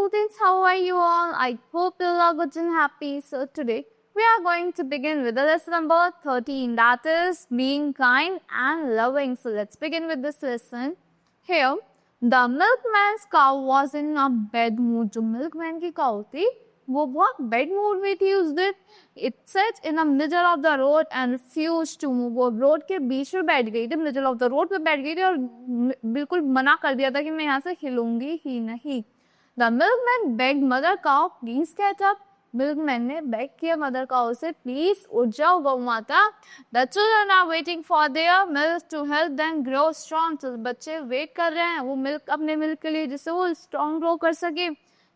students, how are you all? I hope you all are good and happy. So today we are going to begin with the lesson number 13, that is being kind and loving. So let's begin with this lesson. Here, the milkman's cow was in a bad mood. जो milkman की cow थी वो बहुत bad mood में थी उस दिन. It sat in the middle of the road and refused to move. वो road के बीच में बैठ गई थी, middle of the road पे बैठ गई थी और बिल्कुल मना कर दिया था कि मैं यहाँ से हिलूंगी ही नहीं. The milkman begged mother cow, please get up. Milkman ने beg किया mother cow से, please उठ जाओ गौ माता. The children are waiting for their milk to help them grow strong. तो बच्चे wait कर रहे हैं वो milk अपने milk के लिए जिससे वो strong grow कर सके.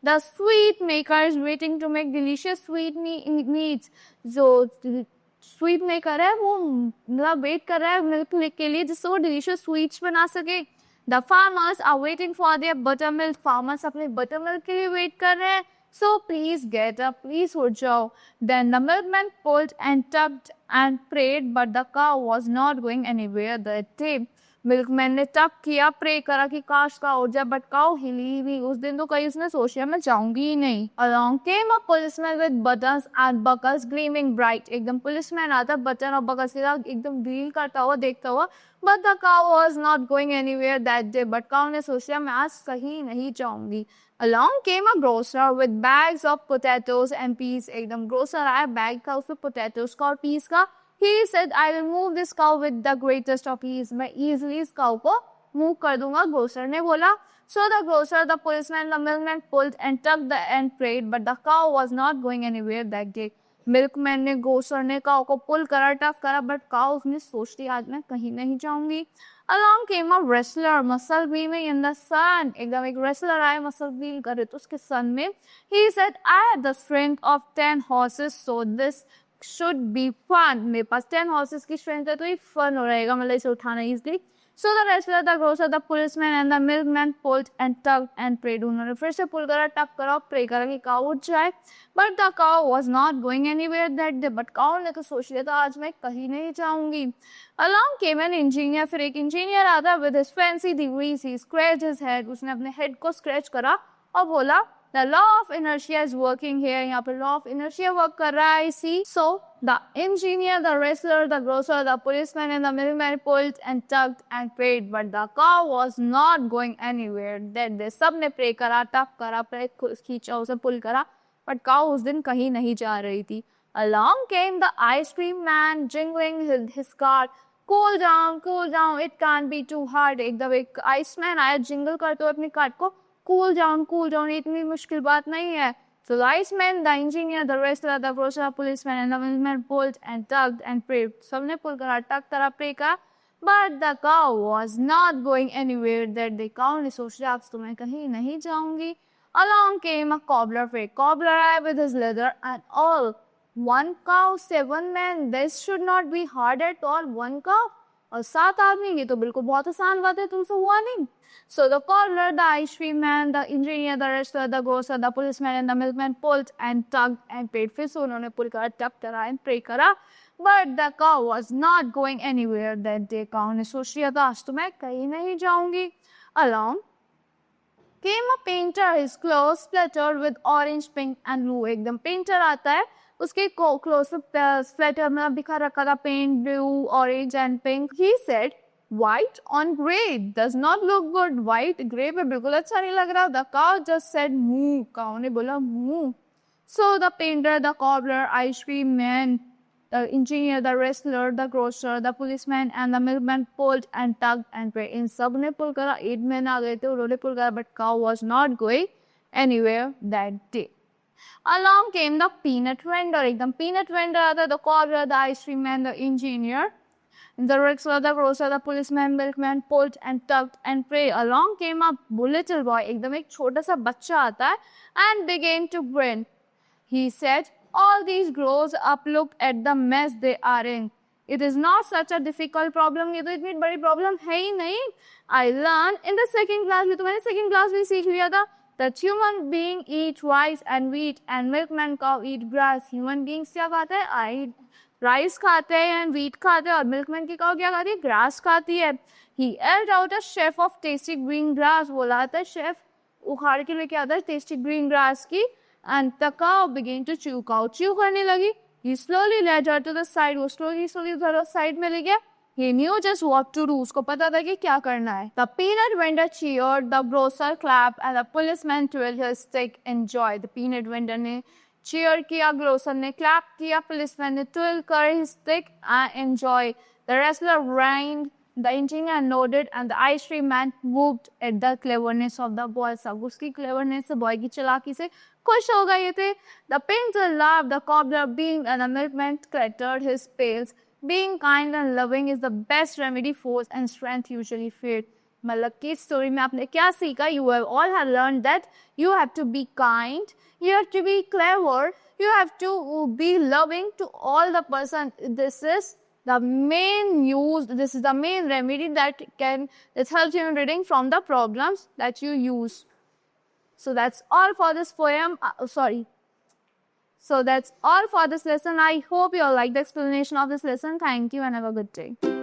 The sweet maker is waiting to make delicious sweet meats. जो sweet maker है वो मतलब wait कर रहा है milk के लिए जिससे वो delicious sweets बना सके. The farmers are waiting for their buttermilk. Farmers अपने buttermilk के लिए wait कर रहे हैं. So please get up, please उठ जाओ. Then the milkman pulled and tugged and prayed, but the cow was not going anywhere that day. Milkman ने टक किया, प्रे करा कि काश का उठ जाए, बट काउ हिली भी. उस दिन तो कहीं उसने सोचा मैं जाऊंगी ही नहीं. Along came a policeman with buttons and buckles gleaming bright. एकदम पुलिसमैन आता बटन और बकल्स के साथ एकदम ग्लीन करता हुआ देखता हुआ. But the cow was not going anywhere that day. But cow ने सोचा मैं आज कहीं नहीं जाऊंगी. Along came a grocer with bags of potatoes and peas. एकदम grocer आया, बैग था उसमें potatoes का और peas का. He said, I will move this cow with the greatest of ease. मैं easily इस cow को move कर दूंगा, grocer ने बोला. So the grocer, the policeman, the milkman pulled and tugged and prayed, but the cow was not going anywhere that day. Milkman ने grocer ने cow को pull करा, tough करा, but cow उसने सोच लिया आज मैं कहीं नहीं जाऊंगी. Along came a wrestler, muscle beaming in the sun. एकदम एक wrestler आया muscle beam कर रहे तो उसके sun में. He said, I have the strength of 10 horses, so this should be fun. मेरे पास 10 horses की strength है तो ये fun हो रहेगा, मतलब इसे उठाना easily. So the wrestler, the grocer, the policeman and the milkman pulled and tugged and prayed. उन्होंने फिर से pull करा, tug करा, pray करा कि cow उठ जाए. But the cow was not going anywhere that day. But cow ने तो सोच लिया था आज मैं कहीं नहीं जाऊंगी. Along came an engineer. फिर एक engineer आता with his fancy degrees. He scratched his head. उसने अपने head को scratch करा और बोला The law of inertia is working here. यहाँ पे law of inertia work कर रहा है. See, so the engineer, the wrestler, the grocer, the policeman, and the milkman pulled and tugged and prayed, but the cow was not going anywhere. Then they सब ने pray करा, tug करा, pray खींचा उसे pull करा, but cow उस दिन कहीं नहीं जा रही थी. Along came the ice cream man, jingling his cart. Cool down, it can't be too hard. एकदम एक ice man आया, jingle करते हुए अपनी cart को. Cool down, इतनी मुश्किल बात नहीं है. So the iceman, the engineer, the wrestler, the grocer, the policeman, and the milkman pulled and tugged and prayed. सबने pull करा, tug करा, pray करा. But the cow was not going anywhere that day. Cow ने सोच लिया आज तो मैं कहीं नहीं जाऊंगी. Along came a cobbler. फिर cobbler आया with his leather and all. One cow, 7 men. This should not be hard at all. One cow और 7 आदमी, ये तो बिल्कुल बहुत आसान बात है, तुमसे हुआ नहीं. So the cobbler, the ice cream man, the engineer, the wrestler, the grocer, the policeman and the milkman pulled and tugged and prayed. फिर से उन्होंने pull करा, tug करा and pray करा. But the cow was not going anywhere that day. Cow ने सोच लिया था आज तो मैं कहीं नहीं जाऊंगी. Along came a painter. His clothes splattered with orange, pink and blue. एकदम painter आता है, उसके clothes splatter में बिखा रखा था paint, blue, orange and pink. He said, white on grey does not look good. White grey पे बिल्कुल अच्छा नहीं लग रहा. The cow just said moo. Cow ने बोला moo. So the painter, the cobbler, ice cream man, the engineer, the wrestler, the grocer, the policeman and the milkman pulled and tugged and prayed. इन सब ने pull करा, 8 men आ गए थे, उन्होंने pull करा, but cow was not going anywhere that day. Along came the peanut vendor. एकदम peanut vendor आता, the cobbler, the ice cream man, the engineer, the wrestler, the grocer, the policeman, milkman pulled and tugged and prayed. Along came a little boy. एकदम एक छोटा सा बच्चा आता है and began to grin. He said, all these grows up, look at the mess they are in. It is not such a difficult problem. ये तो इतनी बड़ी problem है ही नहीं. I learned in the second class में, तो मैंने second class में सीख लिया था that human being eat rice and wheat and milkman cow eat grass. Human beings क्या खाते हैं? I eat राइस खाते हैं एंड व्हीट खाते हैं और मिल्कमैन की काऊ क्या खाती है? ग्रास खाती है. He held out a sheaf of tasty green grass. बोला था शेफ उखाड़ के लेके आता है टेस्टी ग्रीन ग्रास की, and the cow begin to chew, cow chew करने लगी. He slowly led her to the side. वो slowly उधर साइड में ले गया. He knew just what to do. उसको पता था कि क्या करना है. The peanut vendor cheered, the grocer clapped, and the policeman twirled his stick in joy. The peanut vendor ने cheer किया, grocer ने clap किया, policeman ने twirl कर his stick and enjoy. The wrestler rained, the engineer nodded, and the ice cream man moved at the cleverness of the boy. सब उसकी cleverness से, boy की चालाकी से खुश हो गए थे. The painter laughed, the cobbler beamed, and the milkman clattered his pails. Being kind and loving is the best remedy force and strength usually fade. मतलब कि स्टोरी में आपने क्या सीखा? You have all have learned that you have to be kind, you have to be clever, you have to be loving to all the person. This is the main remedy that helps you in reading from the problems that you use. So that's all for this poem. So that's all for this lesson. I hope you all like the explanation of this lesson. Thank you and have a good day.